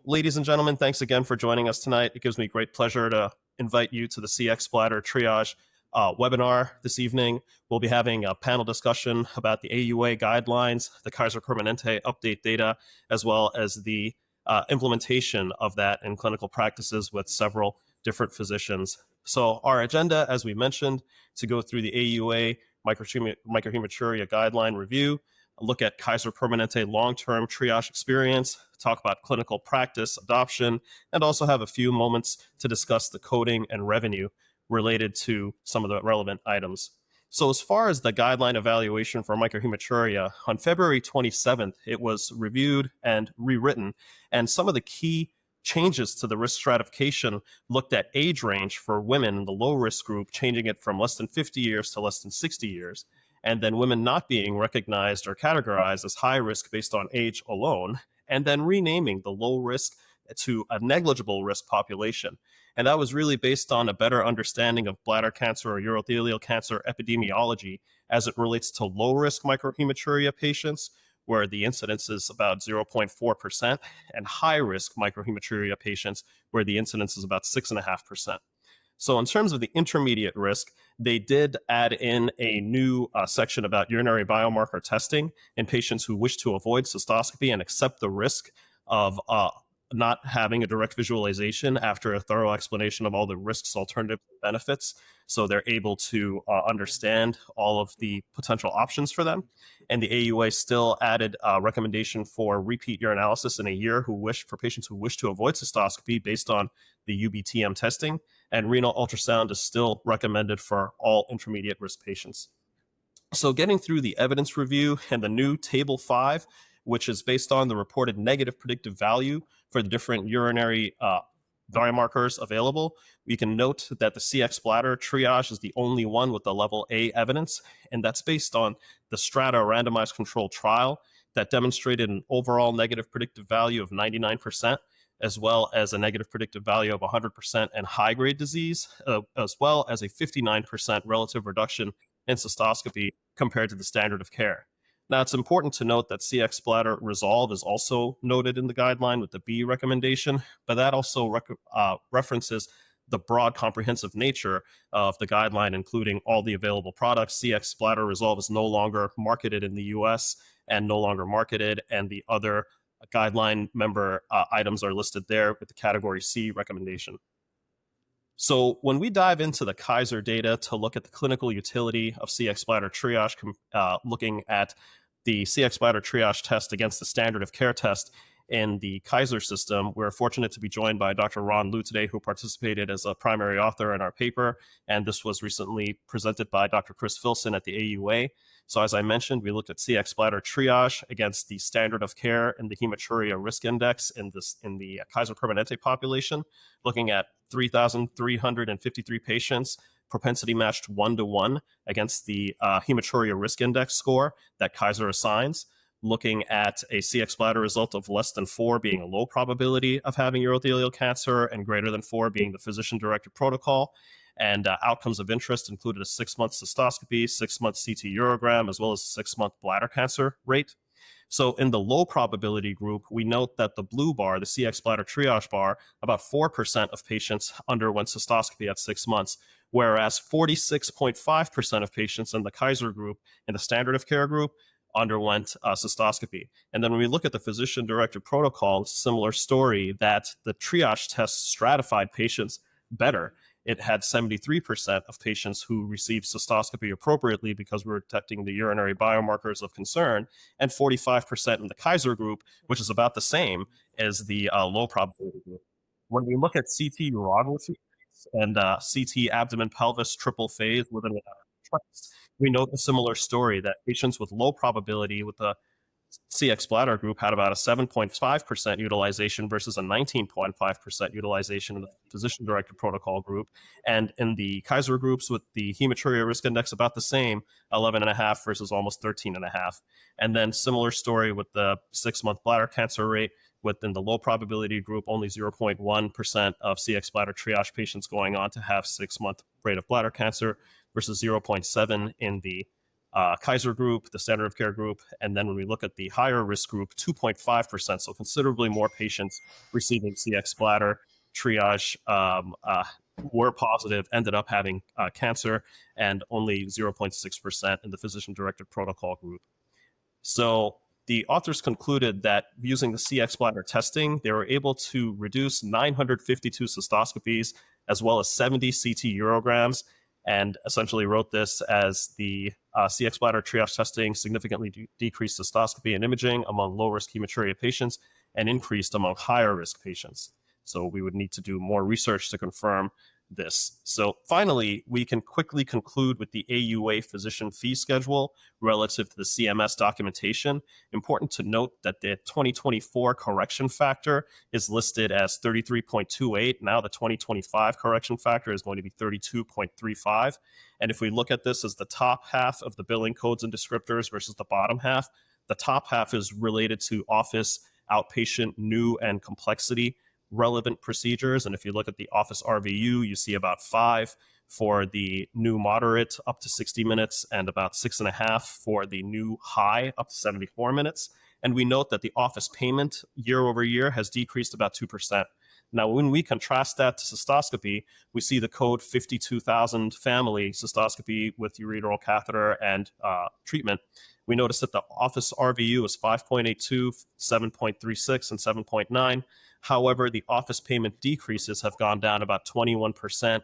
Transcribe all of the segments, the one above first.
ladies and gentlemen, thanks again for joining us tonight. It gives me great pleasure to invite you to the Cxbladder Triage webinar this evening. We'll be having a panel discussion about the AUA guidelines, the Kaiser Permanente update data, as well as the implementation of that in clinical practices with several different physicians. So our agenda, as we mentioned, to go through the AUA microhematuria guideline review, look at Kaiser Permanente long-term triage experience, talk about clinical practice adoption, and also have a few moments to discuss the coding and revenue related to some of the relevant items. So as far as the guideline evaluation for microhematuria, on February 27th, it was reviewed and rewritten, and some of the key changes to the risk stratification looked at age range for women in the low risk group, changing it from less than 50 years to less than 60 years, and then women not being recognized or categorized as high risk based on age alone, and then renaming the low risk to a negligible risk population. And that was really based on a better understanding of bladder cancer or urothelial cancer epidemiology as it relates to low risk microhematuria patients, where the incidence is about 0.4%, and high risk microhematuria patients, where the incidence is about 6.5%. So in terms of the intermediate risk, they did add in a new section about urinary biomarker testing in patients who wish to avoid cystoscopy and accept the risk of not having a direct visualization after a thorough explanation of all the risks, alternatives, and benefits. So they're able to understand all of the potential options for them. And the AUA still added a recommendation for repeat urinalysis in a year for patients who wish to avoid cystoscopy based on the UBTM testing. And renal ultrasound is still recommended for all intermediate risk patients. So getting through the evidence review and the new Table 5, which is based on the reported negative predictive value for the different urinary biomarkers available, we can note that the Cxbladder Triage is the only one with the level A evidence, and that's based on the STRATA randomized controlled trial that demonstrated an overall negative predictive value of 99%, as well as a negative predictive value of 100% in high-grade disease, as well as a 59% relative reduction in cystoscopy compared to the standard of care. Now, it's important to note that Cxbladder Resolve is also noted in the guideline with the B recommendation, but that also references the broad comprehensive nature of the guideline, including all the available products. Cxbladder Resolve is no longer marketed in the US and no longer marketed, and the other guideline member items are listed there with the category C recommendation. So when we dive into the Kaiser data to look at the clinical utility of Cxbladder Triage, looking at the Cxbladder Triage test against the standard of care test in the Kaiser system, we're fortunate to be joined by Dr. Ron Liu today, who participated as a primary author in our paper, and this was recently presented by Dr. Chris Filson at the AUA. So as I mentioned, we looked at Cxbladder Triage against the standard of care in the hematuria risk index in the Kaiser Permanente population, looking at 3,353 patients, propensity matched 1-to-1 against the hematuria risk index score that Kaiser assigns, looking at a Cxbladder result of less than 4 being a low probability of having urothelial cancer and greater than 4 being the physician-directed protocol. And outcomes of interest included a 6-month cystoscopy, 6-month CT urogram, as well as a 6-month bladder cancer rate. So in the low probability group, we note that the blue bar, the Cxbladder Triage bar, about 4% of patients underwent cystoscopy at 6 months, whereas 46.5% of patients in the Kaiser group, in the standard of care group, underwent cystoscopy. And then when we look at the physician-directed protocol, it's a similar story that the triage test stratified patients better. It had 73% of patients who received cystoscopy appropriately because we were detecting the urinary biomarkers of concern, and 45% in the Kaiser group, which is about the same as the low probability group. When we look at CT urology and CT abdomen pelvis triple phase within a trust, we note a similar story that patients with low probability with the Cxbladder group had about a 7.5% utilization versus a 19.5% utilization in the physician-directed protocol group. And in the Kaiser groups with the hematuria risk index about the same, 11.5 versus almost 13.5. And then similar story with the 6-month bladder cancer rate. Within the low probability group, only 0.1% of Cxbladder Triage patients going on to have 6-month rate of bladder cancer versus 0.7 in the Kaiser group, the standard of care group, and then when we look at the higher risk group, 2.5%, so considerably more patients receiving Cxbladder triage were positive, ended up having cancer, and only 0.6% in the physician-directed protocol group. So the authors concluded that using the Cxbladder testing, they were able to reduce 952 cystoscopies as well as 70 CT urograms, and essentially wrote this as the Cxbladder triage testing significantly decreased cystoscopy and imaging among low-risk hematuria patients and increased among higher-risk patients. So we would need to do more research to confirm this. So finally, we can quickly conclude with the AUA physician fee schedule relative to the CMS documentation. Important to note that the 2024 correction factor is listed as 33.28. Now the 2025 correction factor is going to be 32.35. And if we look at this as the top half of the billing codes and descriptors versus the bottom half, the top half is related to office, outpatient, new, and complexity relevant procedures. And if you look at the office RVU, you see about 5 for the new moderate up to 60 minutes and about 6.5 for the new high up to 74 minutes. And we note that the office payment year over year has decreased about 2%. Now, when we contrast that to cystoscopy, we see the code 52,000 family cystoscopy with ureteral catheter and treatment. We notice that the office RVU is 5.82, 7.36, and 7.9. However, the office payment decreases have gone down about 21%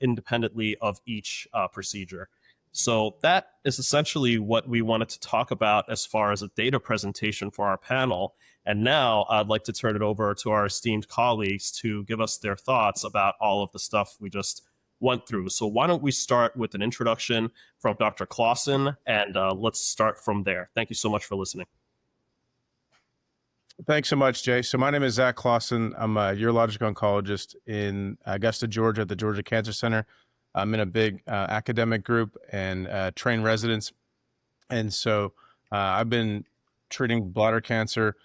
independently of each procedure. So that is essentially what we wanted to talk about as far as a data presentation for our panel. And now I'd like to turn it over to our esteemed colleagues to give us their thoughts about all of the stuff we just went through. So why don't we start with an introduction from Dr. Klaassen, and let's start from there. Thank you so much for listening. Thanks so much, Jay. So my name is Zach Klaassen. I'm a urologic oncologist in Augusta, Georgia at the Georgia Cancer Center. I'm in a big academic group and train residents. And so I've been treating bladder cancer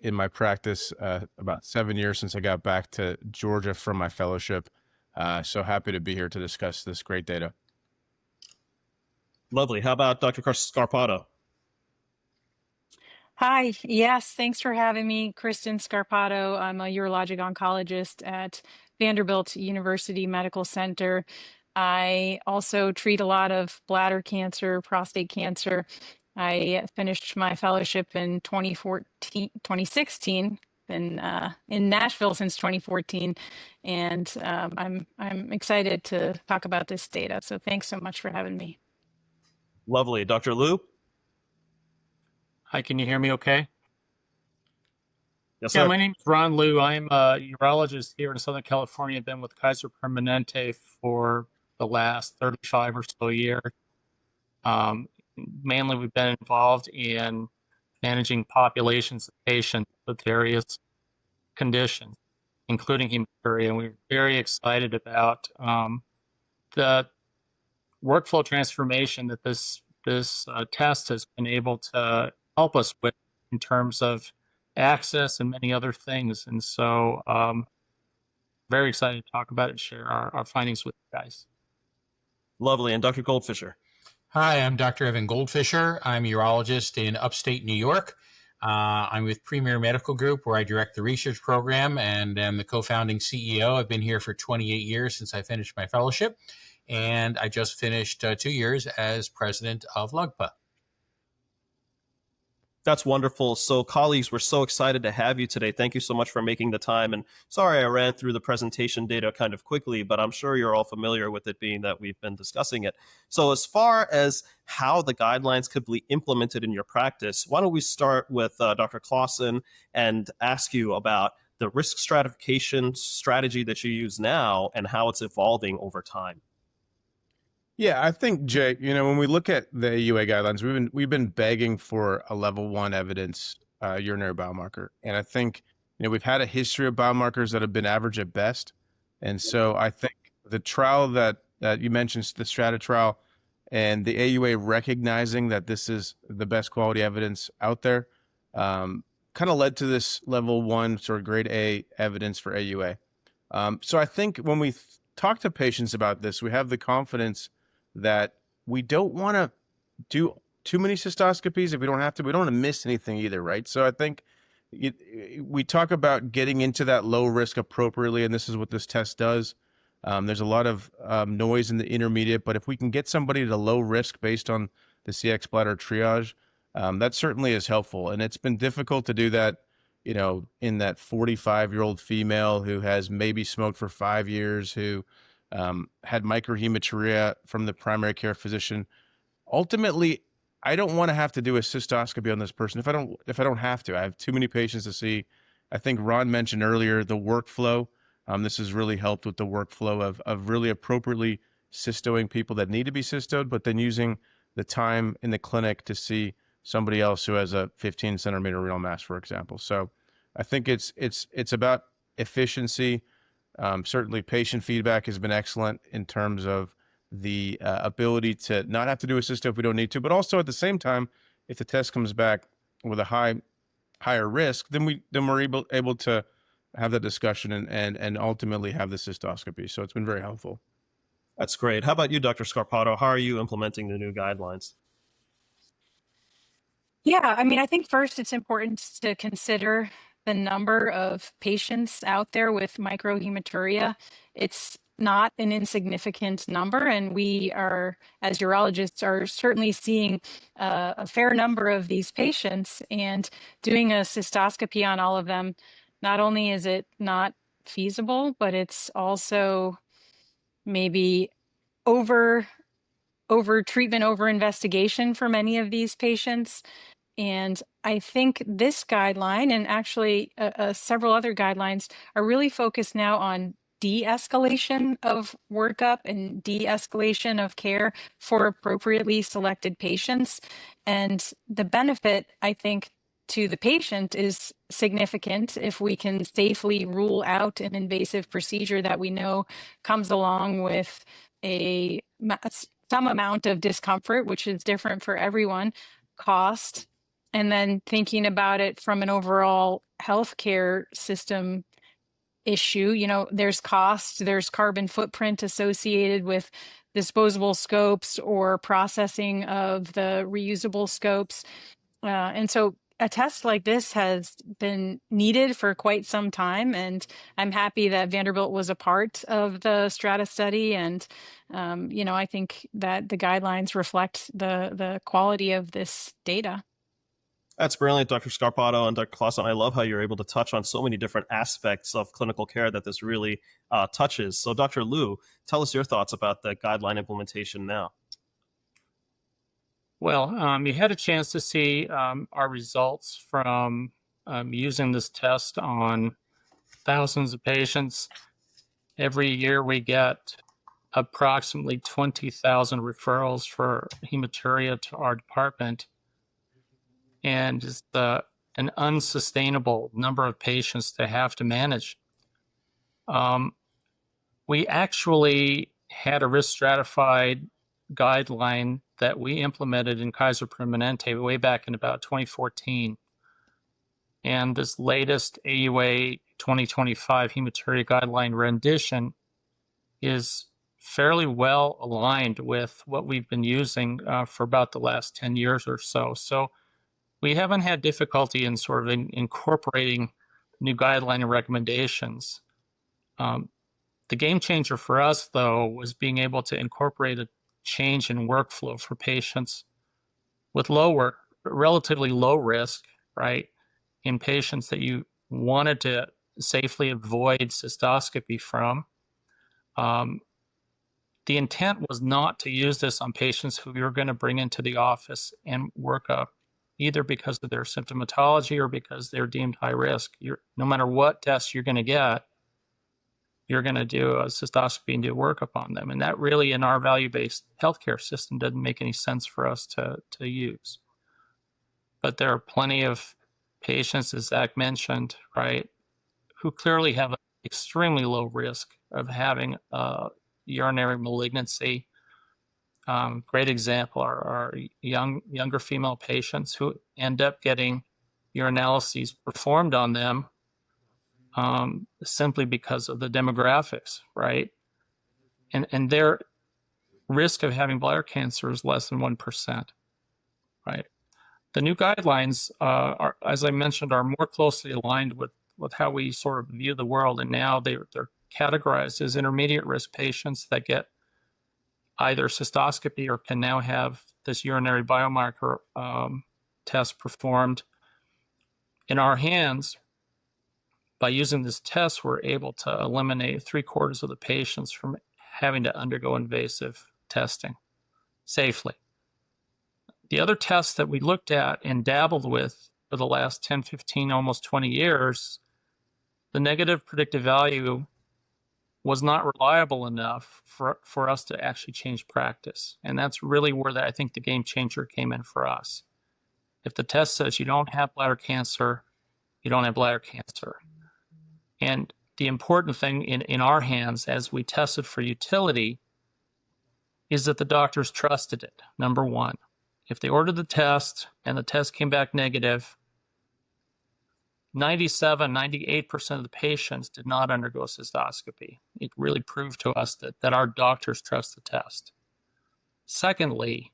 in my practice about 7 years since I got back to Georgia from my fellowship. So happy to be here to discuss this great data. Lovely. How about Dr. Scarpato? Hi, yes, thanks for having me. Kristen Scarpato. I'm a urologic oncologist at Vanderbilt University Medical Center. I also treat a lot of bladder cancer, prostate cancer. I finished my fellowship in 2016, been in Nashville since 2014, and I'm excited to talk about this data. So thanks so much for having me. Lovely. Dr. Liu? Hi, can you hear me okay? Yes, sir. Yeah, my name is Ron Liu. I'm a urologist here in Southern California. I've been with Kaiser Permanente for the last 35 or so years. Mainly, we've been involved in managing populations of patients with various conditions, including hematuria. And we're very excited about the workflow transformation that this test has been able to help us with in terms of access and many other things. And so very excited to talk about it and share our findings with you guys. Lovely. And Dr. Goldfischer? Hi, I'm Dr. Evan Goldfischer. I'm a urologist in upstate New York. I'm with Premier Medical Group, where I direct the research program and am the co-founding CEO. I've been here for 28 years since I finished my fellowship, and I just finished 2 years as president of LUGPA. That's wonderful. So colleagues, we're so excited to have you today. Thank you so much for making the time. And sorry I ran through the presentation data kind of quickly, but I'm sure you're all familiar with it being that we've been discussing it. So as far as how the guidelines could be implemented in your practice, why don't we start with Dr. Klaassen and ask you about the risk stratification strategy that you use now and how it's evolving over time. Yeah, I think, Jay, when we look at the AUA guidelines, we've been begging for a level 1 evidence urinary biomarker. And I think, we've had a history of biomarkers that have been average at best. And so I think the trial that you mentioned, the STRATA trial, and the AUA recognizing that this is the best quality evidence out there, kind of led to this level 1 sort of grade A evidence for AUA. So I think when we talk to patients about this, we have the confidence that we don't want to do too many cystoscopies if we don't have to. We don't want to miss anything either, right? So I think we talk about getting into that low risk appropriately, and this is what this test does. There's a lot of noise in the intermediate, but if we can get somebody to low risk based on the Cxbladder triage, that certainly is helpful. And it's been difficult to do that, in that 45-year-old female who has maybe smoked for 5 years, who had microhematuria from the primary care physician. Ultimately, I don't want to have to do a cystoscopy on this person if I don't have to. I have too many patients to see. I think Ron mentioned earlier the workflow. This has really helped with the workflow of really appropriately cystoing people that need to be cystoed, but then using the time in the clinic to see somebody else who has a 15 centimeter renal mass, for example. So I think it's about efficiency. Certainly patient feedback has been excellent in terms of the ability to not have to do a cysto if we don't need to, but also at the same time, if the test comes back with a higher risk, then we're able to have that discussion and ultimately have the cystoscopy. So it's been very helpful. That's great. How about you, Dr. Scarpato? How are you implementing the new guidelines? Yeah, I mean, I think first it's important to consider the number of patients out there with microhematuria. It's not an insignificant number, and we are, as urologists, are certainly seeing a fair number of these patients, and doing a cystoscopy on all of them, not only is it not feasible, but it's also maybe over treatment, over investigation for many of these patients. And I think this guideline, and actually several other guidelines, are really focused now on de-escalation of workup and de-escalation of care for appropriately selected patients. And the benefit, I think, to the patient is significant if we can safely rule out an invasive procedure that we know comes along with some amount of discomfort, which is different for everyone, cost, and then thinking about it from an overall healthcare system issue. There's cost, there's carbon footprint associated with disposable scopes or processing of the reusable scopes. And so a test like this has been needed for quite some time, and I'm happy that Vanderbilt was a part of the Strata study. And I think that the guidelines reflect the quality of this data. That's brilliant, Dr. Scarpato and Dr. Klaassen. I love how you're able to touch on so many different aspects of clinical care that this really touches. So, Dr. Liu, tell us your thoughts about the guideline implementation now. Well, you had a chance to see our results from using this test on thousands of patients. Every year we get approximately 20,000 referrals for hematuria to our department. And it's an unsustainable number of patients to have to manage. We actually had a risk stratified guideline that we implemented in Kaiser Permanente way back in about 2014. And this latest AUA 2025 hematuria guideline rendition is fairly well aligned with what we've been using for about the last 10 years or so. So we haven't had difficulty in sort of incorporating new guideline and recommendations. The game changer for us, though, was being able to incorporate a change in workflow for patients with relatively low risk, right? In patients that you wanted to safely avoid cystoscopy from. The intent was not to use this on patients who we were going to bring into the office and work up, either because of their symptomatology or because they're deemed high risk. No matter what test you're going to get, you're going to do a cystoscopy and do workup on them. And that really, in our value-based healthcare system, doesn't make any sense for us to use. But there are plenty of patients, as Zach mentioned, right, who clearly have an extremely low risk of having urinary malignancy. Great example are younger female patients who end up getting urinalyses performed on them simply because of the demographics, right? And their risk of having bladder cancer is less than 1%. The new guidelines, are, as I mentioned, are more closely aligned with how we sort of view the world. And now they're categorized as intermediate risk patients that get either cystoscopy or can now have this urinary biomarker test performed. In our hands, by using this test, we're able to eliminate 3/4 of the patients from having to undergo invasive testing safely. The other tests that we looked at and dabbled with for the last 10, 15, almost 20 years, the negative predictive value was not reliable enough for us to actually change practice. And that's really where I think the game changer came in for us. If the test says you don't have bladder cancer, you don't have bladder cancer. And the important thing in our hands as we tested for utility is that the doctors trusted it, number one. If they ordered the test and the test came back negative, 97, 98% of the patients did not undergo cystoscopy. It really proved to us that our doctors trust the test. Secondly,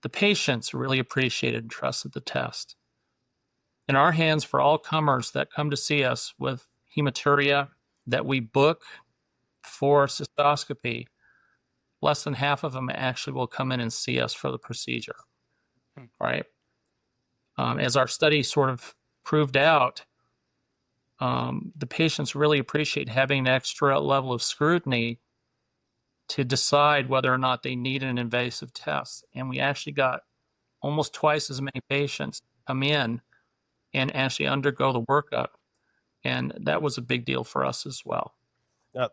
the patients really appreciated and trusted the test. In our hands, for all comers that come to see us with hematuria that we book for cystoscopy, less than half of them actually will come in and see us for the procedure, right? As our study sort of proved out, the patients really appreciate having an extra level of scrutiny to decide whether or not they need an invasive test. And we actually got almost twice as many patients come in and actually undergo the workup. And that was a big deal for us as well.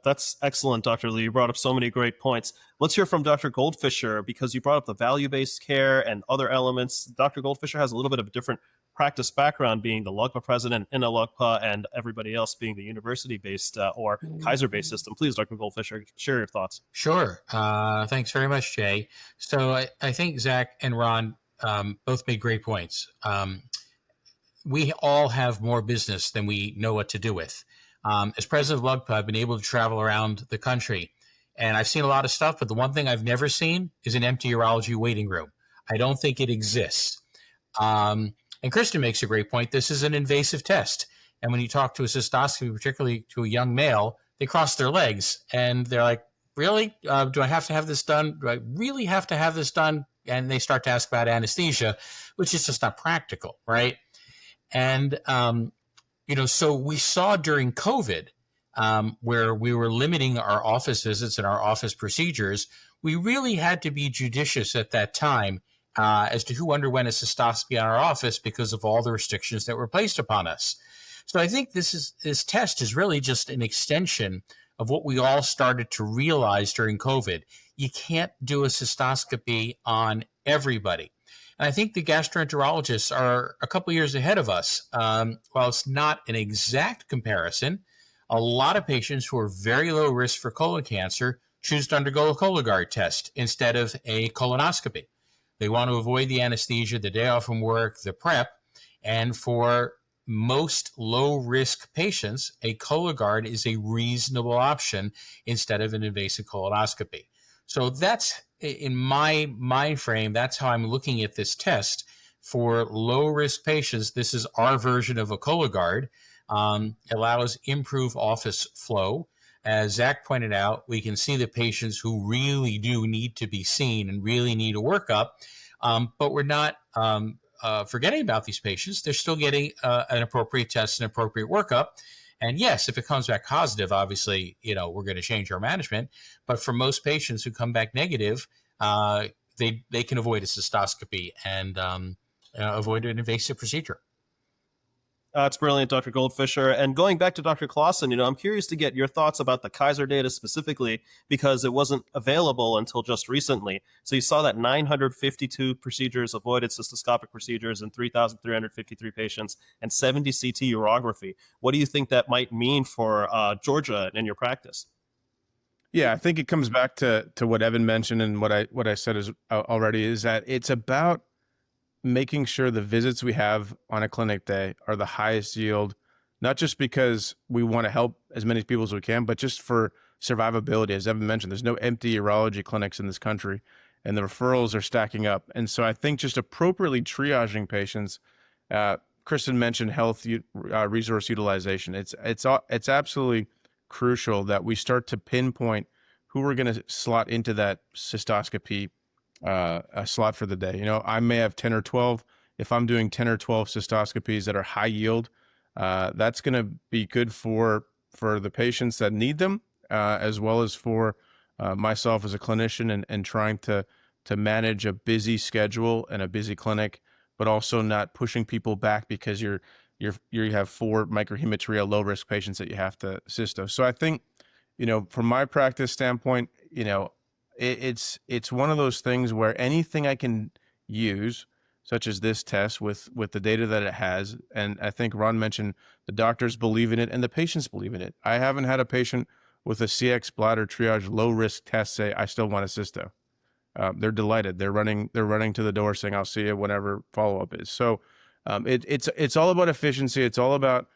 That's excellent, Dr. Lee. You brought up so many great points. Let's hear from Dr. Goldfischer, because you brought up the value-based care and other elements. Dr. Goldfischer has a little bit of a different practice background, being the LUGPA president in a LUGPA and everybody else being the university-based or Kaiser-based system. Please, Dr. Goldfischer, share your thoughts. Sure. Thanks very much, Jay. So I think Zach and Ron both made great points. We all have more business than we know what to do with. As president of LUGPA, I've been able to travel around the country, and I've seen a lot of stuff, but the one thing I've never seen is an empty urology waiting room. I don't think it exists. And Kristen makes a great point. This is an invasive test. And when you talk to a cystoscopy, particularly to a young male, they cross their legs and they're like, really? Do I have to have this done? Do I really have to have this done? And they start to ask about anesthesia, which is just not practical, right? And, so we saw during COVID, where we were limiting our office visits and our office procedures, we really had to be judicious at that time as to who underwent a cystoscopy in our office because of all the restrictions that were placed upon us. So I think this test is really just an extension of what we all started to realize during COVID. You can't do a cystoscopy on everybody. And I think the gastroenterologists are a couple years ahead of us. While it's not an exact comparison, a lot of patients who are very low risk for colon cancer choose to undergo a Cologuard test instead of a colonoscopy. They want to avoid the anesthesia, the day off from work, the prep. And for most low-risk patients, a Cologuard is a reasonable option instead of an invasive colonoscopy. So that's, in my mind frame, that's how I'm looking at this test. For low-risk patients, this is our version of a Cologuard. Allows improved office flow. As Zach pointed out, we can see the patients who really do need to be seen and really need a workup, but we're not forgetting about these patients. They're still getting an appropriate test and appropriate workup. And yes, if it comes back positive, obviously, we're going to change our management. But for most patients who come back negative, they can avoid a cystoscopy and avoid an invasive procedure. It's brilliant, Dr. Goldfischer. And going back to Dr. Klaassen, I'm curious to get your thoughts about the Kaiser data specifically, because it wasn't available until just recently. So you saw that 952 procedures, avoided cystoscopic procedures in 3,353 patients, and 70 CT urography. What do you think that might mean for Georgia and your practice? Yeah, I think it comes back to what Evan mentioned and what I said already is that it's about making sure the visits we have on a clinic day are the highest yield, not just because we want to help as many people as we can, but just for survivability. As Evan mentioned, there's no empty urology clinics in this country. and the referrals are stacking up. And so I think just appropriately triaging patients, Kristen mentioned health resource utilization. It's absolutely crucial that we start to pinpoint who we're going to slot into that cystoscopy slot for the day. You know, I may have 10 or 12. If I'm doing 10 or 12 cystoscopies that are high yield, that's going to be good for the patients that need them, as well as for myself as a clinician and trying to manage a busy schedule and a busy clinic, but also not pushing people back because you have 4 microhematuria low risk patients that you have to cysto. So I think, you know, from my practice standpoint, you know, it's one of those things where anything I can use, such as this test with the data that it has, and I think Ron mentioned the doctors believe in it and the patients believe in it. I haven't had a patient with a Cxbladder Triage low risk test say, I still want a cysto. They're delighted. They're running to the door saying, I'll see you whenever follow-up is. So it's all about efficiency. It's all about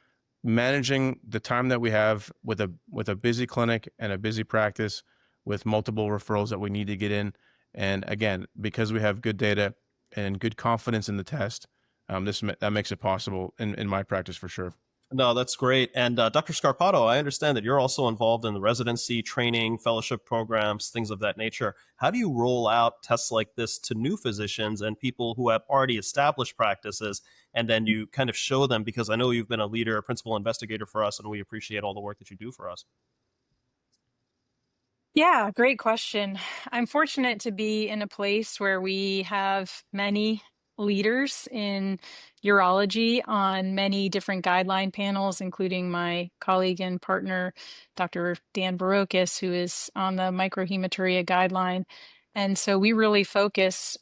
managing the time that we have with a busy clinic and a busy practice with multiple referrals that we need to get in. And again, because we have good data and good confidence in the test, that makes it possible in my practice for sure. No, that's great. And Dr. Scarpato, I understand that you're also involved in the residency, training, fellowship programs, things of that nature. How do you roll out tests like this to new physicians and people who have already established practices, and then you kind of show them, because I know you've been a leader, a principal investigator for us, and we appreciate all the work that you do for us. Yeah, great question. I'm fortunate to be in a place where we have many leaders in urology on many different guideline panels, including my colleague and partner, Dr. Dan Barokis, who is on the Microhematuria guideline. And so we really focus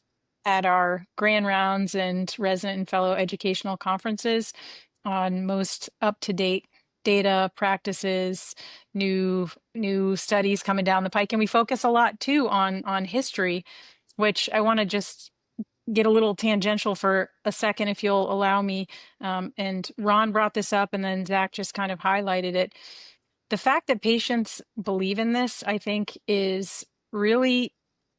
at our grand rounds and resident and fellow educational conferences on most up-to-date data, practices, new studies coming down the pike. And we focus a lot too on history, which I want to just get a little tangential for a second, if you'll allow me. And Ron brought this up, and then Zach just kind of highlighted it. The fact that patients believe in this, I think, is really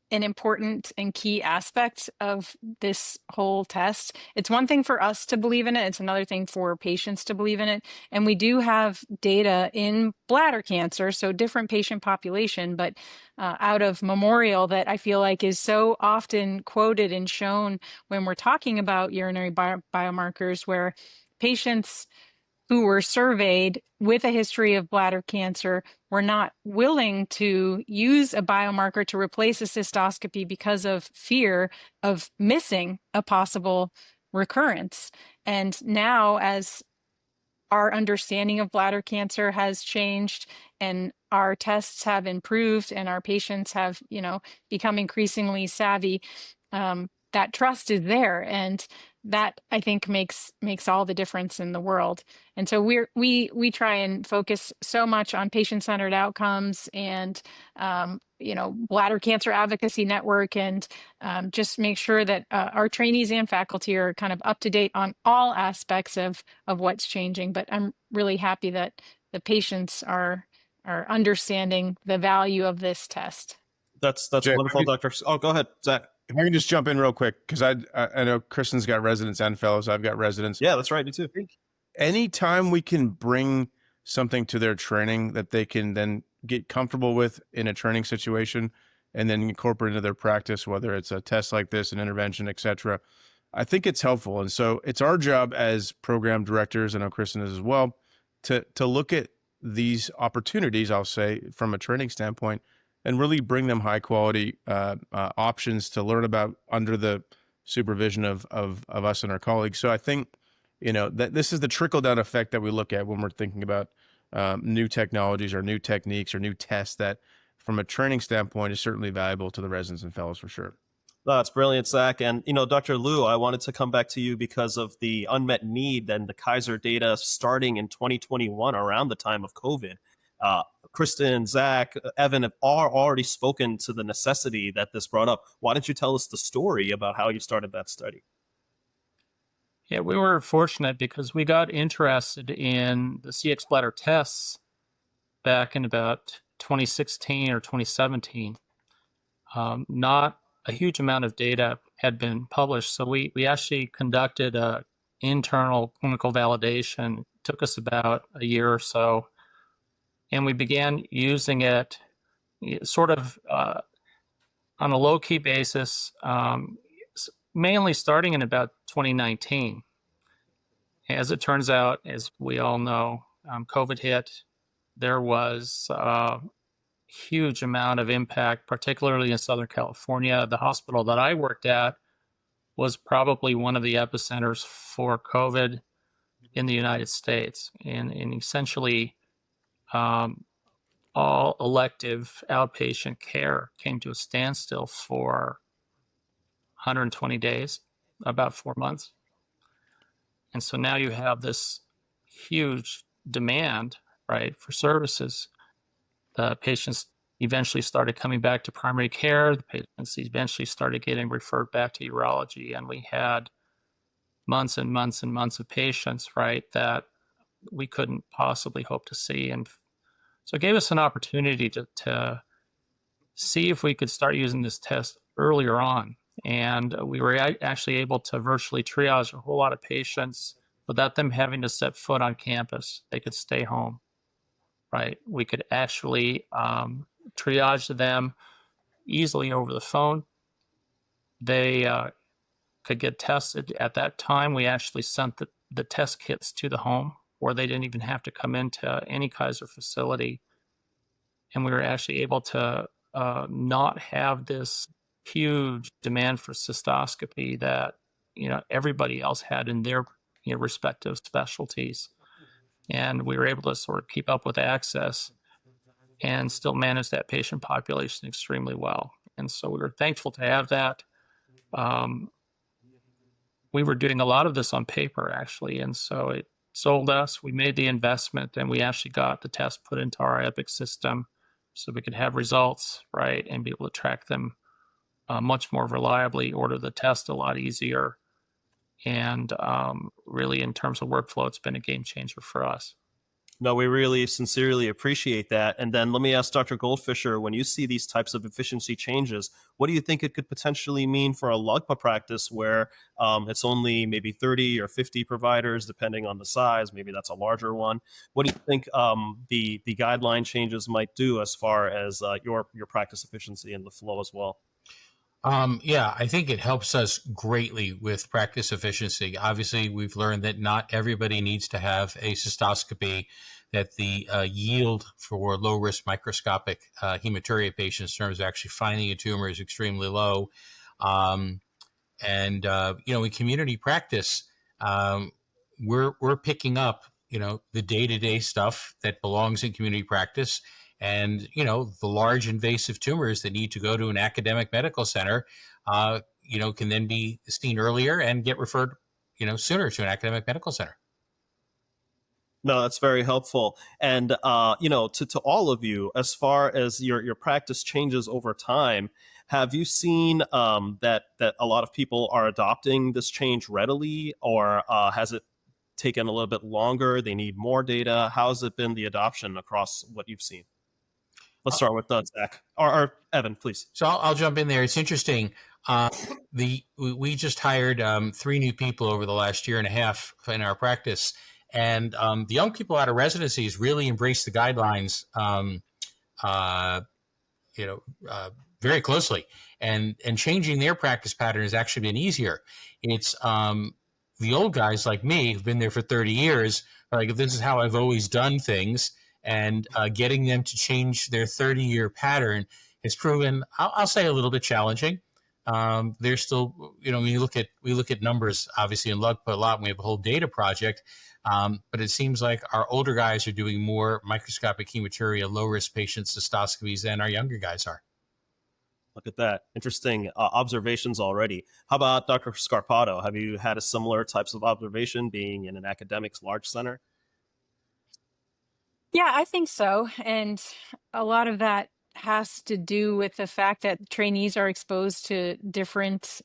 an important and key aspect of this whole test. It's one thing for us to believe in it. It's another thing for patients to believe in it. And we do have data in bladder cancer, so different patient population, but out of Memorial that I feel like is so often quoted and shown when we're talking about urinary biomarkers, where patients who were surveyed with a history of bladder cancer were not willing to use a biomarker to replace a cystoscopy because of fear of missing a possible recurrence. And now, as our understanding of bladder cancer has changed and our tests have improved and our patients have, become increasingly savvy, that trust is there. And that, I think, makes all the difference in the world. And so we try and focus so much on patient-centered outcomes and bladder cancer advocacy network, and just make sure that our trainees and faculty are kind of up to date on all aspects of what's changing. But I'm really happy that the patients are understanding the value of this test. That's Jay, wonderful, Dr. Oh, go ahead, Zach. If I can just jump in real quick, because I know Kristen's got residents and fellows. I've got residents. Yeah, that's right. Me too. Anytime we can bring something to their training that they can then get comfortable with in a training situation and then incorporate into their practice, whether it's a test like this, an intervention, et cetera, I think it's helpful. And so it's our job as program directors, and I know Kristen is as well, to look at these opportunities, I'll say, from a training standpoint, and really bring them high quality options to learn about under the supervision of us and our colleagues. So I think, that this is the trickle down effect that we look at when we're thinking about new technologies or new techniques or new tests that from a training standpoint is certainly valuable to the residents and fellows for sure. That's brilliant, Zach. And, Dr. Liu, I wanted to come back to you because of the unmet need and the Kaiser data starting in 2021 around the time of COVID. Kristen, Zach, Evan have already spoken to the necessity that this brought up. Why don't you tell us the story about how you started that study? Yeah, we were fortunate because we got interested in the Cxbladder tests back in about 2016 or 2017. Not a huge amount of data had been published. So we actually conducted a internal clinical validation. It took us about a year or so, and we began using it sort of on a low-key basis, mainly starting in about 2019. As it turns out, as we all know, COVID hit. There was a huge amount of impact, particularly in Southern California. The hospital that I worked at was probably one of the epicenters for COVID in the United States. And essentially, all elective outpatient care came to a standstill for 120 days, about 4 months. And so now you have this huge demand, right, for services. The patients eventually started coming back to primary care. The patients eventually started getting referred back to urology. And we had months and months and months of patients, right, that we couldn't possibly hope to see. And so it gave us an opportunity to see if we could start using this test earlier on. And we were actually able to virtually triage a whole lot of patients without them having to set foot on campus. They could stay home, right? We could actually triage them easily over the phone. They could get tested. At that time, we actually sent the test kits to the home, or they didn't even have to come into any Kaiser facility. And we were actually able to not have this huge demand for cystoscopy that everybody else had in their respective specialties. And we were able to sort of keep up with access and still manage that patient population extremely well. And so we were thankful to have that. We were doing a lot of this on paper, actually, and so it sold us. We made the investment, and we actually got the test put into our Epic system so we could have results, right, and be able to track them much more reliably, order the test a lot easier. And really, in terms of workflow, it's been a game changer for us. No, we really sincerely appreciate that. And then let me ask Dr. Goldfischer, when you see these types of efficiency changes, what do you think it could potentially mean for a LUGPA practice where it's only maybe 30 or 50 providers, depending on the size? Maybe that's a larger one. What do you think the guideline changes might do as far as your practice efficiency and the flow as well? Yeah, I think it helps us greatly with practice efficiency. Obviously, we've learned that not everybody needs to have a cystoscopy, that the yield for low-risk microscopic hematuria patients in terms of actually finding a tumor is extremely low. In community practice, we're picking up, the day-to-day stuff that belongs in community practice. And, the large invasive tumors that need to go to an academic medical center, can then be seen earlier and get referred, sooner to an academic medical center. No, that's very helpful. And, to all of you, as far as your practice changes over time, have you seen that a lot of people are adopting this change readily, or has it taken a little bit longer? They need more data. How has it been, the adoption across what you've seen? Let's start with Zach or Evan, please. So I'll jump in there. It's interesting. We just hired 3 new people over the last year and a half in our practice, and the young people out of residencies really embrace the guidelines, very closely, and changing their practice pattern has actually been easier. It's the old guys like me who've been there for 30 years, like, this is how I've always done things. And getting them to change their 30-year pattern has proven, I'll say, a little bit challenging. They're still, we look at numbers, obviously, in LUGPA a lot, and we have a whole data project. But it seems like our older guys are doing more microscopic hematuria, low-risk patient cystoscopies than our younger guys are. Look at that. Interesting observations already. How about Dr. Scarpato? Have you had a similar types of observation being in an academic large center? Yeah, I think so. And a lot of that has to do with the fact that trainees are exposed to different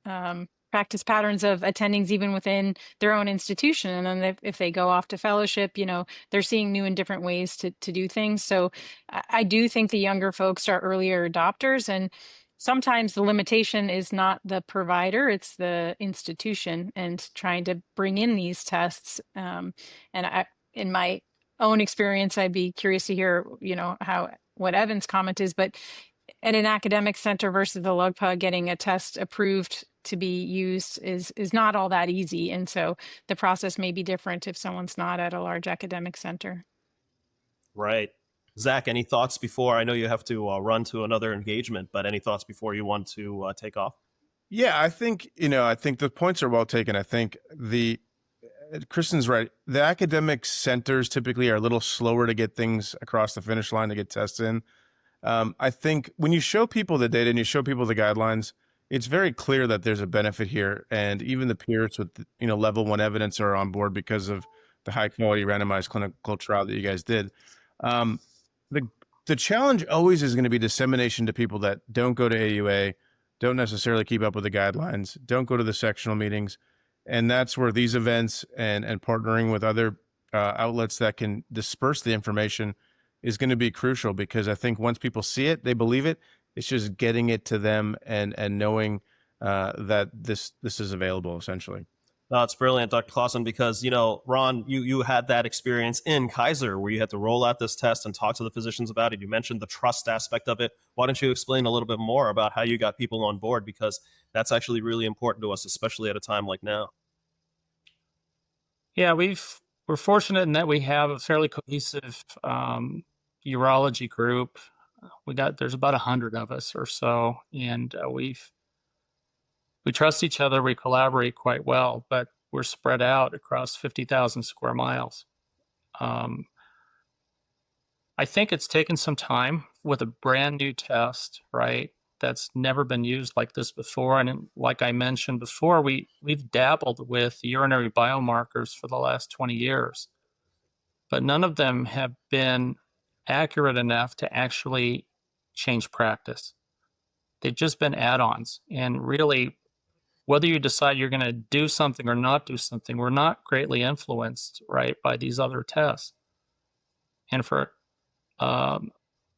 practice patterns of attendings even within their own institution. And then if they go off to fellowship, they're seeing new and different ways to do things. So I do think the younger folks are earlier adopters. And sometimes the limitation is not the provider, it's the institution and trying to bring in these tests. And in my own experience, I'd be curious to hear, what Evan's comment is, but at an academic center versus the LUGPA, getting a test approved to be used is not all that easy. And so the process may be different if someone's not at a large academic center. Right. Zach, any thoughts before? I know you have to run to another engagement, but any thoughts before you want to take off? Yeah, I think the points are well taken. I think Kristen's right. The academic centers typically are a little slower to get things across the finish line, to get tests in. I think when you show people the data and you show people the guidelines, it's very clear that there's a benefit here. And even the peers with, level 1 evidence are on board because of the high quality randomized clinical trial that you guys did. The challenge always is going to be dissemination to people that don't go to AUA, don't necessarily keep up with the guidelines, don't go to the sectional meetings. And that's where these events and partnering with other outlets that can disperse the information is going to be crucial, because I think once people see it, they believe it. It's just getting it to them and knowing that this is available, essentially. No, it's brilliant, Dr. Klaassen, because, Ron, you had that experience in Kaiser where you had to roll out this test and talk to the physicians about it. You mentioned the trust aspect of it. Why don't you explain a little bit more about how you got people on board? Because that's actually really important to us, especially at a time like now. Yeah, we're fortunate in that we have a fairly cohesive urology group. There's about 100 of us or so, and we trust each other. We collaborate quite well, but we're spread out across 50,000 square miles. I think it's taken some time with a brand new test, right? That's never been used like this before. And like I mentioned before, we've dabbled with urinary biomarkers for the last 20 years, but none of them have been accurate enough to actually change practice. They've just been add-ons. And really, whether you decide you're going to do something or not do something, we're not greatly influenced, right, by these other tests. And for a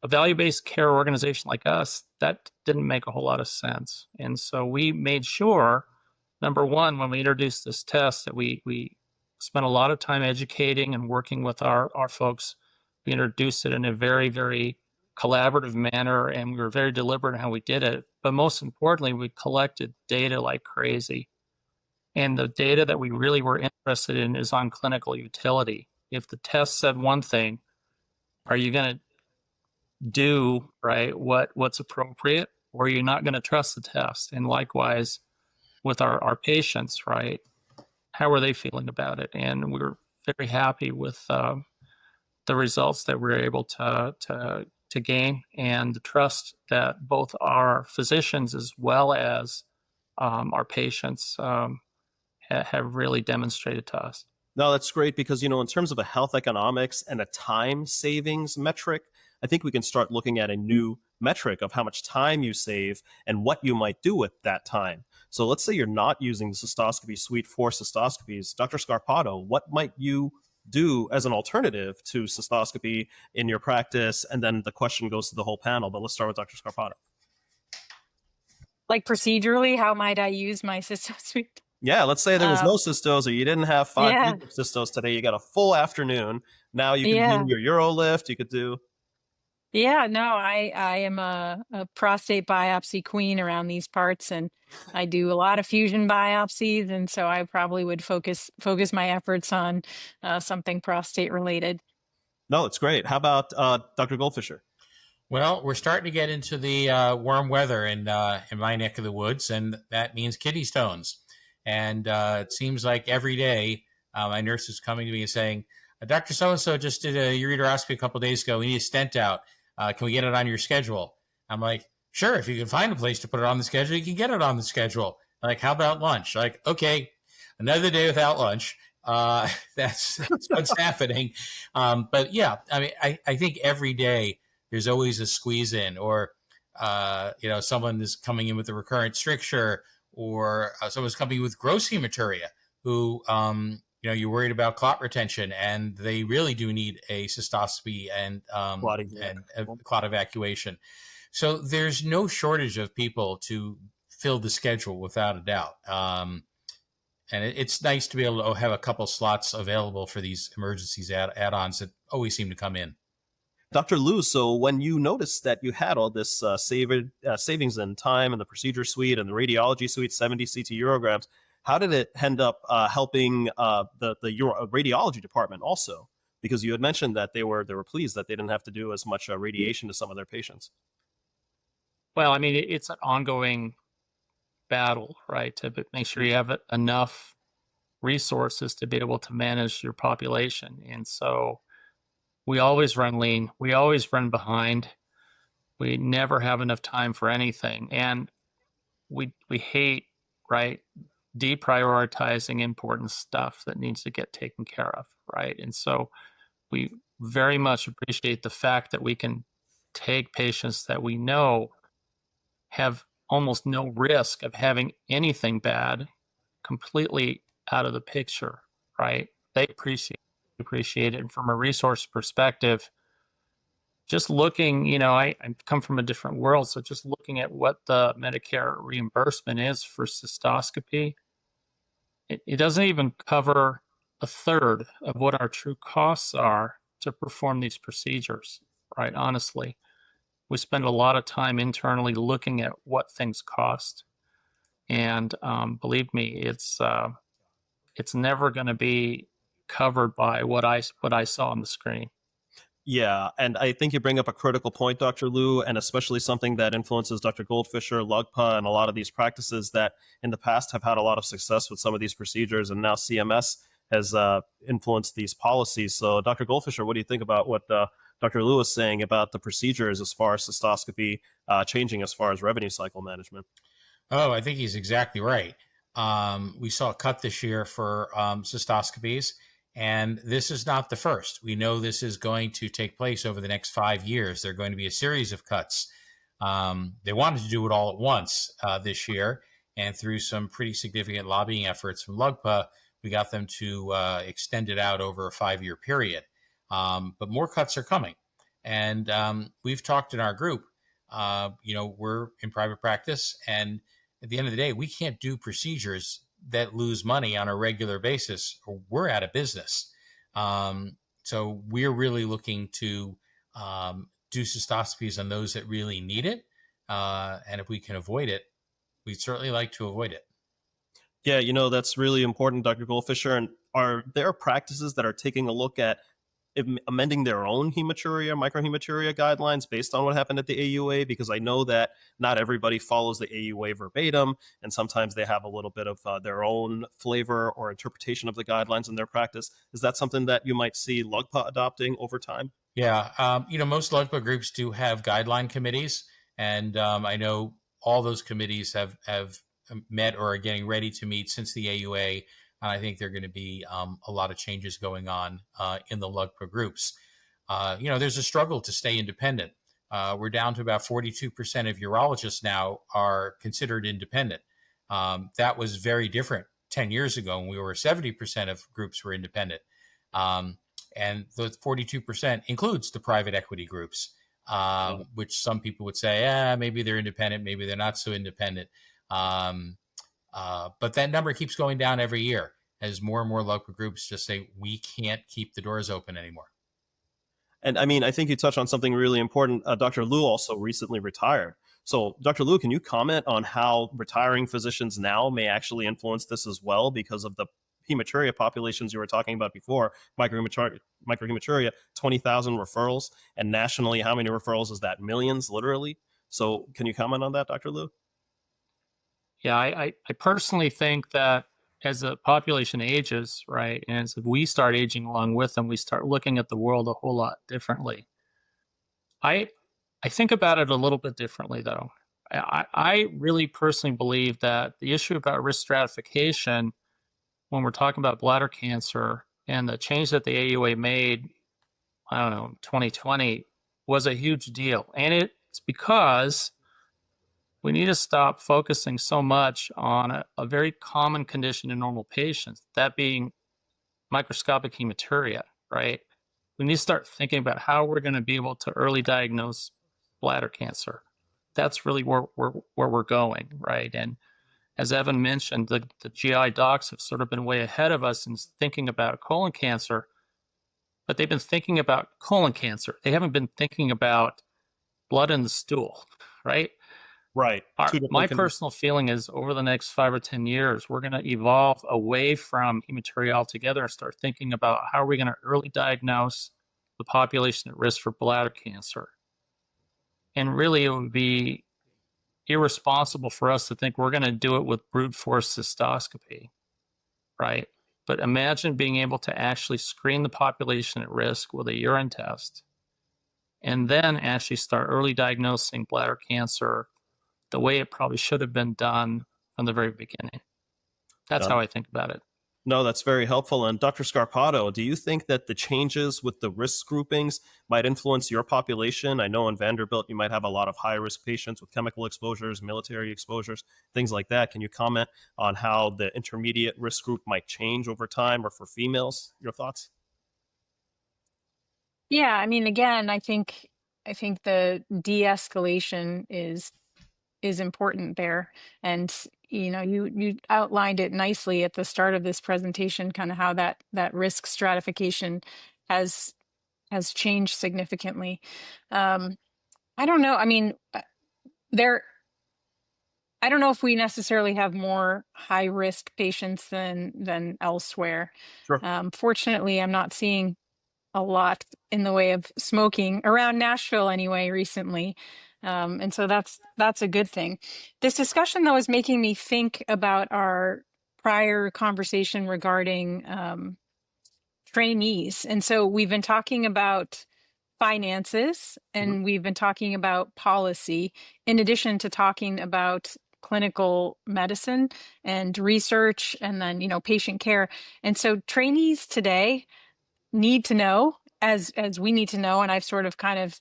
value-based care organization like us, that didn't make a whole lot of sense. And so we made sure, number one, when we introduced this test, that we spent a lot of time educating and working with our folks. We introduced it in a very, very collaborative manner, and we were very deliberate in how we did it. But most importantly, we collected data like crazy. And the data that we really were interested in is on clinical utility. If the test said one thing, are you going to do right what's appropriate, or are you not going to trust the test? And likewise with our patients, right? How are they feeling about it? And we're very happy with the results that we're able to gain, and the trust that both our physicians as well as our patients have really demonstrated to us. No, that's great, because, in terms of a health economics and a time savings metric, I think we can start looking at a new metric of how much time you save and what you might do with that time. So let's say you're not using the cystoscopy suite for cystoscopies. Dr. Scarpato, what might you do as an alternative to cystoscopy in your practice? And then the question goes to the whole panel, but let's start with Dr. Scarpato. Like procedurally, how might I use my cystoscopy? Yeah, let's say there was no cystos, or you didn't have 5 cystos today. You got a full afternoon. Now you can do your UroLift. You could do. Yeah, no, I am a prostate biopsy queen around these parts, and I do a lot of fusion biopsies, and so I probably would focus my efforts on something prostate related. No, it's great. How about Dr. Goldfischer? Well, we're starting to get into the warm weather in my neck of the woods, and that means kidney stones. And it seems like every day my nurse is coming to me and saying, Dr. So-and-so just did a ureteroscopy a couple of days ago. We need a stent out. Can we get it on your schedule? I'm like, sure. If you can find a place to put it on the schedule, you can get it on the schedule. Like, how about lunch? Like, okay, another day without lunch. That's what's happening. But yeah, I mean, I think every day there's always a squeeze in, or, someone is coming in with a recurrent stricture, or someone's coming with gross hematuria who, you're worried about clot retention, and they really do need a cystoscopy and clot evacuation. So there's no shortage of people to fill the schedule without a doubt. And it's nice to be able to have a couple slots available for these emergencies add-ons that always seem to come in. Dr. Liu, so when you noticed that you had all this savings in time in the procedure suite and the radiology suite, 70 CT urograms, how did it end up helping the radiology department also? Because you had mentioned that they were pleased that they didn't have to do as much radiation to some of their patients. Well, I mean, it's an ongoing battle, right? To make sure you have enough resources to be able to manage your population. And so we always run lean. We always run behind. We never have enough time for anything. And we hate, right, deprioritizing important stuff that needs to get taken care of, right? And so we very much appreciate the fact that we can take patients that we know have almost no risk of having anything bad completely out of the picture, right? They appreciate it. And from a resource perspective, just looking, I come from a different world. So just looking at what the Medicare reimbursement is for cystoscopy, it doesn't even cover a third of what our true costs are to perform these procedures, right? Honestly, we spend a lot of time internally looking at what things cost. And believe me, it's never going to be covered by what I saw on the screen. Yeah, and I think you bring up a critical point, Dr. Liu, and especially something that influences Dr. Goldfischer, LUGPA, and a lot of these practices that in the past have had a lot of success with some of these procedures, and now CMS has influenced these policies. So, Dr. Goldfischer, what do you think about what Dr. Liu is saying about the procedures as far as cystoscopy changing as far as revenue cycle management? Oh, I think he's exactly right. We saw a cut this year for cystoscopies, and this is not the first. We know this is going to take place over the next 5 years. There are going to be a series of cuts. They wanted to do it all at once this year, and through some pretty significant lobbying efforts from LUGPA, we got them to extend it out over a 5-year period. But more cuts are coming. And we've talked in our group, we're in private practice, and at the end of the day, we can't do procedures that lose money on a regular basis, or we're out of business. So we're really looking to do cystoscopies on those that really need it. And if we can avoid it, we'd certainly like to avoid it. Yeah, that's really important, Dr. Goldfischer. And are there practices that are taking a look at amending their own microhematuria guidelines based on what happened at the AUA? Because I know that not everybody follows the AUA verbatim, and sometimes they have a little bit of their own flavor or interpretation of the guidelines in their practice. Is that something that you might see LUGPA adopting over time? Yeah, most LUGPA groups do have guideline committees, and I know all those committees have met or are getting ready to meet since the AUA. And I think there are going to be a lot of changes going on in the LUGPA groups. There's a struggle to stay independent. We're down to about 42% of urologists now are considered independent. That was very different 10 years ago when we were 70% of groups were independent. And the 42% includes the private equity groups, which some people would say, maybe they're independent, maybe they're not so independent. But that number keeps going down every year as more and more local groups just say, we can't keep the doors open anymore. And I mean, I think you touched on something really important. Dr. Liu also recently retired. So, Dr. Liu, can you comment on how retiring physicians now may actually influence this as well because of the hematuria populations you were talking about before? Microhematuria, 20,000 referrals. And nationally, how many referrals is that? Millions, literally. So can you comment on that, Dr. Liu? Yeah, I personally think that as the population ages, right, and as we start aging along with them, we start looking at the world a whole lot differently. I think about it a little bit differently, though. I really personally believe that the issue about risk stratification, when we're talking about bladder cancer and the change that the AUA made, 2020, was a huge deal. And it's because we need to stop focusing so much on a very common condition in normal patients, that being microscopic hematuria, right? We need to start thinking about how we're going to be able to early diagnose bladder cancer, that's really where we're going, right? And as Evan mentioned, the GI docs have sort of been way ahead of us in thinking about colon cancer, but they've been thinking about colon cancer. They haven't been thinking about blood in the stool, right? Right. My personal feeling is over the next 5 or 10 years, we're going to evolve away from hematuria altogether and start thinking about how are we going to early diagnose the population at risk for bladder cancer. And really, it would be irresponsible for us to think we're going to do it with brute force cystoscopy, right? But imagine being able to actually screen the population at risk with a urine test and then actually start early diagnosing bladder cancer the way it probably should have been done from the very beginning. That's how I think about it. No, that's very helpful. And Dr. Scarpato, do you think that the changes with the risk groupings might influence your population? I know in Vanderbilt, you might have a lot of high-risk patients with chemical exposures, military exposures, things like that. Can you comment on how the intermediate risk group might change over time, or for females? Your thoughts? Yeah, I mean, again, I think the de-escalation is important there. And you outlined it nicely at the start of this presentation, kind of how that risk stratification has changed significantly. I don't know. I mean, I don't know if we necessarily have more high risk patients than elsewhere. Sure. Fortunately, I'm not seeing a lot in the way of smoking around Nashville anyway recently. And so that's a good thing. This discussion, though, is making me think about our prior conversation regarding trainees. And so we've been talking about finances and we've been talking about policy, in addition to talking about clinical medicine and research and then, patient care. And so trainees today need to know, as we need to know, and I've sort of kind of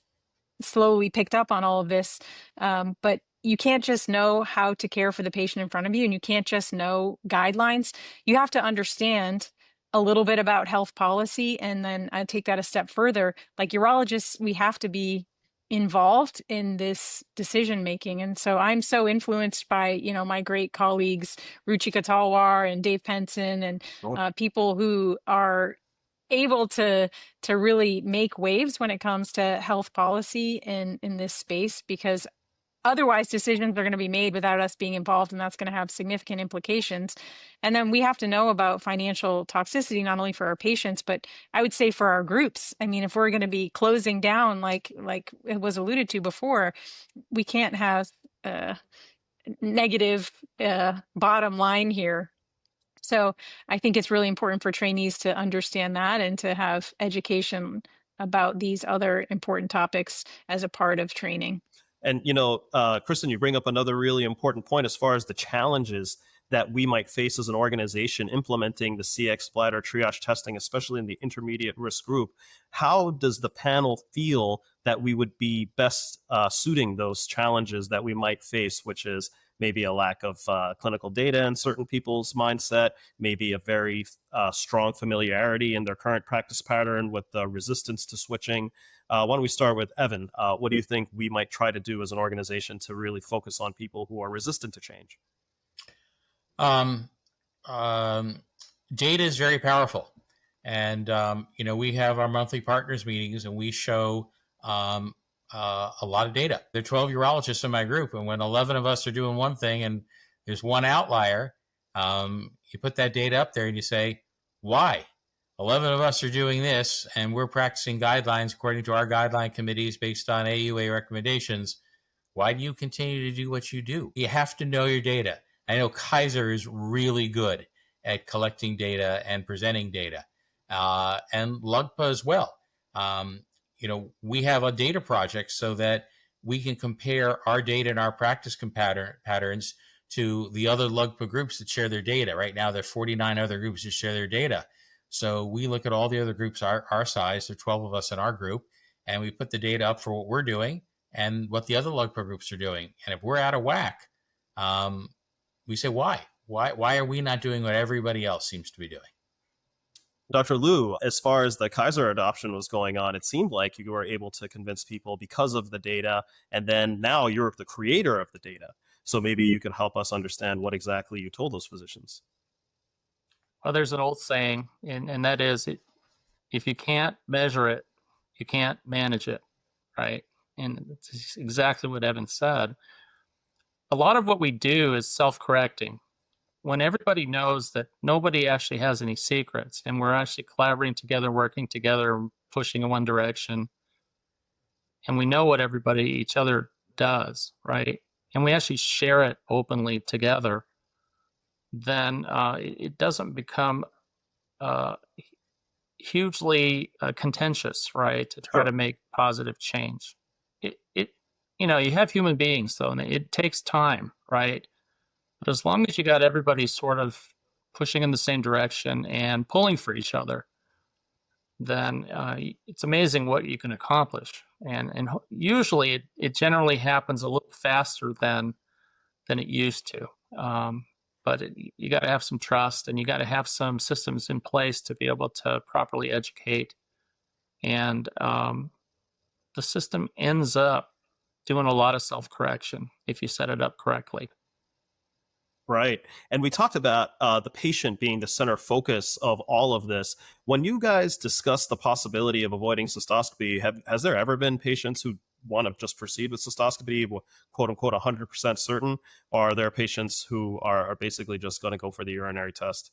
slowly picked up on all of this, but you can't just know how to care for the patient in front of you, and you can't just know guidelines. You have to understand a little bit about health policy, and then I take that a step further. Like urologists, we have to be involved in this decision making, and so I'm so influenced by my great colleagues Ruchika Talwar and Dave Penson and people who are able to really make waves when it comes to health policy in this space, because otherwise decisions are going to be made without us being involved, and that's going to have significant implications. And then we have to know about financial toxicity, not only for our patients, but I would say for our groups. I mean, if we're going to be closing down, like it was alluded to before, we can't have negative bottom line here. So I think it's really important for trainees to understand that and to have education about these other important topics as a part of training. And, Kristen, you bring up another really important point as far as the challenges that we might face as an organization implementing the Cxbladder triage testing, especially in the intermediate risk group. How does the panel feel that we would be best suiting those challenges that we might face, which is maybe a lack of clinical data in certain people's mindset, maybe a very strong familiarity in their current practice pattern with resistance to switching? Why don't we start with Evan? What do you think we might try to do as an organization to really focus on people who are resistant to change? Data is very powerful. And, we have our monthly partners meetings and we show a lot of data. There are 12 urologists in my group, and when 11 of us are doing one thing and there's one outlier, you put that data up there and you say, why? 11 of us are doing this, and we're practicing guidelines according to our guideline committees based on AUA recommendations. Why do you continue to do what you do? You have to know your data. I know Kaiser is really good at collecting data and presenting data, and LUGPA as well. We have a data project so that we can compare our data and our practice patterns to the other LUGPA groups that share their data. Right now, there are 49 other groups that share their data. So we look at all the other groups our size, there are 12 of us in our group, and we put the data up for what we're doing and what the other LUGPA groups are doing. And if we're out of whack, we say, why? Why are we not doing what everybody else seems to be doing? Dr. Liu, as far as the Kaiser adoption was going on, it seemed like you were able to convince people because of the data, and then now you're the creator of the data. So maybe you could help us understand what exactly you told those physicians. Well, there's an old saying, and that is, if you can't measure it, you can't manage it, right? And it's exactly what Evan said. A lot of what we do is self-correcting. When everybody knows that nobody actually has any secrets, and we're actually collaborating together, working together, pushing in one direction, and we know what each other does, right? And we actually share it openly together, then it doesn't become hugely contentious, right? To try to make positive change. You have human beings though, and it takes time, right? But as long as you got everybody sort of pushing in the same direction and pulling for each other, then it's amazing what you can accomplish. And usually it generally happens a little faster than it used to. But you got to have some trust, and you got to have some systems in place to be able to properly educate. And the system ends up doing a lot of self-correction if you set it up correctly. Right. And we talked about the patient being the center focus of all of this. When you guys discuss the possibility of avoiding cystoscopy, has there ever been patients who want to just proceed with cystoscopy, quote unquote, 100% certain? Or are there patients who are basically just going to go for the urinary test?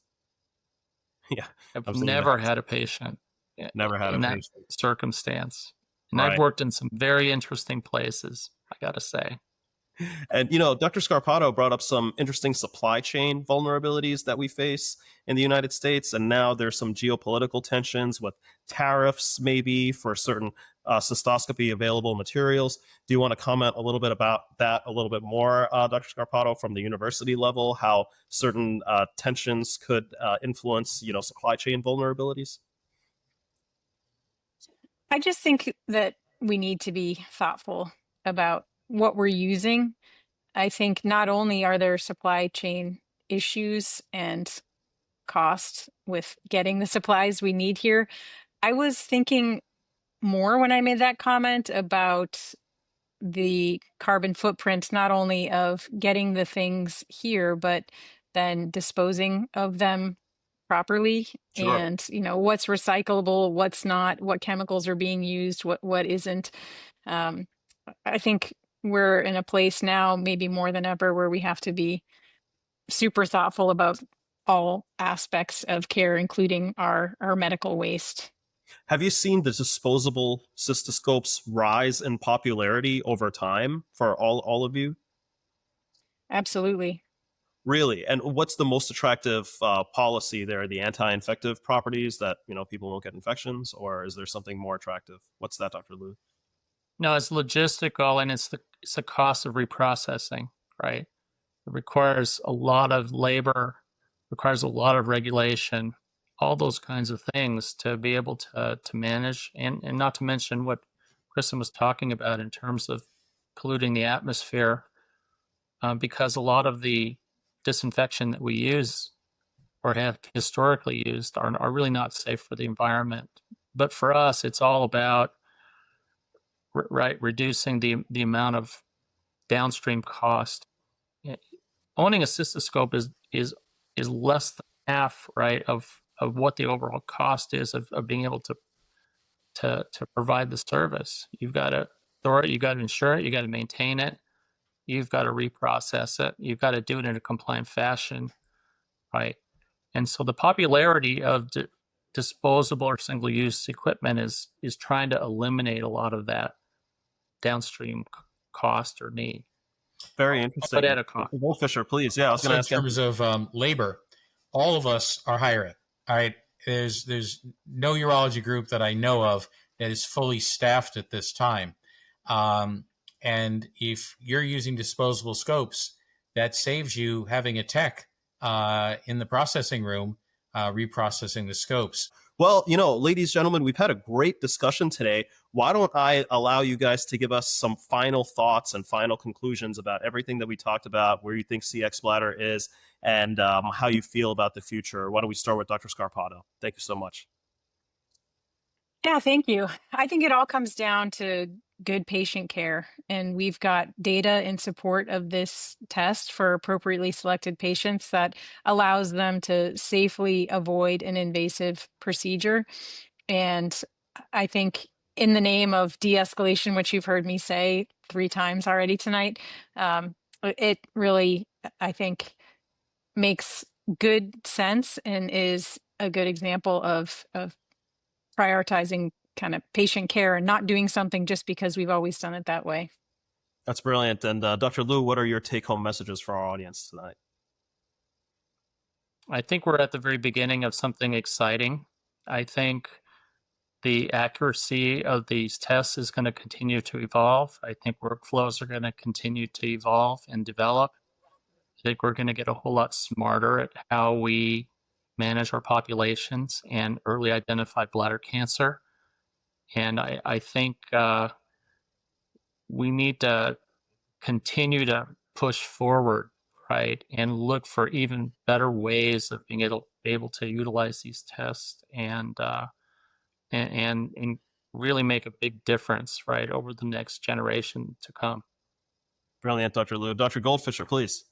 Yeah. I've never had a patient in that circumstance. And I've worked in some very interesting places, I got to say. And, Dr. Scarpato brought up some interesting supply chain vulnerabilities that we face in the United States. And now there's some geopolitical tensions with tariffs, maybe, for certain cystoscopy available materials. Do you want to comment a little bit about that a little bit more, Dr. Scarpato, from the university level, how certain tensions could influence, supply chain vulnerabilities? I just think that we need to be thoughtful about what we're using. I think not only are there supply chain issues and cost with getting the supplies we need here, I was thinking more when I made that comment about the carbon footprint, not only of getting the things here, but then disposing of them properly. Sure. And what's recyclable, what's not, what chemicals are being used, what isn't. I think we're in a place now, maybe more than ever, where we have to be super thoughtful about all aspects of care, including our medical waste. Have you seen the disposable cystoscopes rise in popularity over time for all of you? Absolutely. Really? And what's the most attractive policy there? The anti-infective properties that, people won't get infections, or is there something more attractive? What's that, Dr. Liu? No, it's logistical, and it's the cost of reprocessing, right? It requires a lot of labor, requires a lot of regulation, all those kinds of things to be able to manage, and not to mention what Kristen was talking about in terms of polluting the atmosphere, because a lot of the disinfection that we use or have historically used are really not safe for the environment. But for us, it's all about reducing the amount of downstream cost. Owning a cystoscope is less than half, right, of what the overall cost is of being able to provide the service. You've got to store it, you've got to insure it, you got to maintain it, you've got to reprocess it, you've got to do it in a compliant fashion, right? And so the popularity of disposable or single-use equipment is trying to eliminate a lot of that downstream cost or need. Very interesting. But at a cost. Goldfischer, please. Yeah, I was going to ask. In terms of labor, all of us are hiring. All right, there's no urology group that I know of that is fully staffed at this time. And if you're using disposable scopes, that saves you having a tech in the processing room reprocessing the scopes. Well, ladies, gentlemen, we've had a great discussion today. Why don't I allow you guys to give us some final thoughts and final conclusions about everything that we talked about, where you think Cxbladder is, and how you feel about the future. Why don't we start with Dr. Scarpato? Thank you so much. Yeah, thank you. I think it all comes down to good patient care. And we've got data in support of this test for appropriately selected patients that allows them to safely avoid an invasive procedure. And I think in the name of de-escalation, which you've heard me say 3 times already tonight, it really, I think, makes good sense and is a good example of prioritizing kind of patient care and not doing something just because we've always done it that way. That's brilliant. And Dr. Liu, what are your take-home messages for our audience tonight? I think we're at the very beginning of something exciting. I think the accuracy of these tests is going to continue to evolve. I think workflows are going to continue to evolve and develop. I think we're going to get a whole lot smarter at how we manage our populations and early identify bladder cancer. And I think we need to continue to push forward, right, and look for even better ways of being able to utilize these tests and really make a big difference, right, over the next generation to come. Brilliant, Dr. Liu. Dr. Goldfischer, please.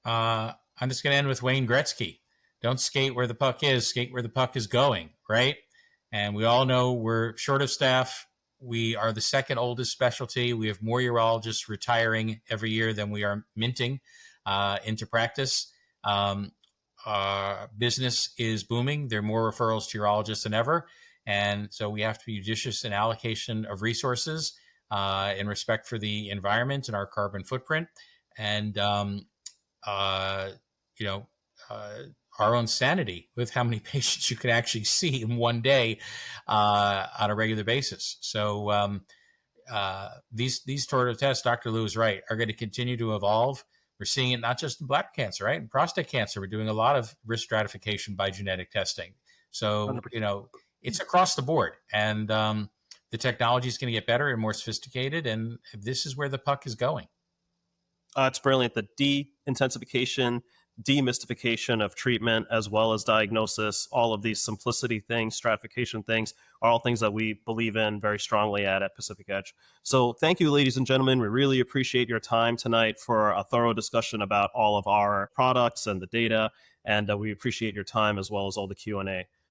I'm just going to end with Wayne Gretzky. Don't skate where the puck is, skate where the puck is going, right? And we all know we're short of staff. We are the second oldest specialty. We have more urologists retiring every year than we are minting into practice. Business is booming. There are more referrals to urologists than ever. And so we have to be judicious in allocation of resources in respect for the environment and our carbon footprint. And, our own sanity with how many patients you can actually see in one day on a regular basis. So these sort of tests, Dr. Liu is right, are going to continue to evolve. We're seeing it not just in bladder cancer, right? In prostate cancer, we're doing a lot of risk stratification by genetic testing. So, 100%. It's across the board. And the technology is going to get better and more sophisticated. And this is where the puck is going. It's brilliant. The de-intensification, demystification of treatment, as well as diagnosis, all of these simplicity things, stratification things, are all things that we believe in very strongly at Pacific Edge. So thank you, ladies and gentlemen. We really appreciate your time tonight for a thorough discussion about all of our products and the data. And we appreciate your time as well as all the Q&A.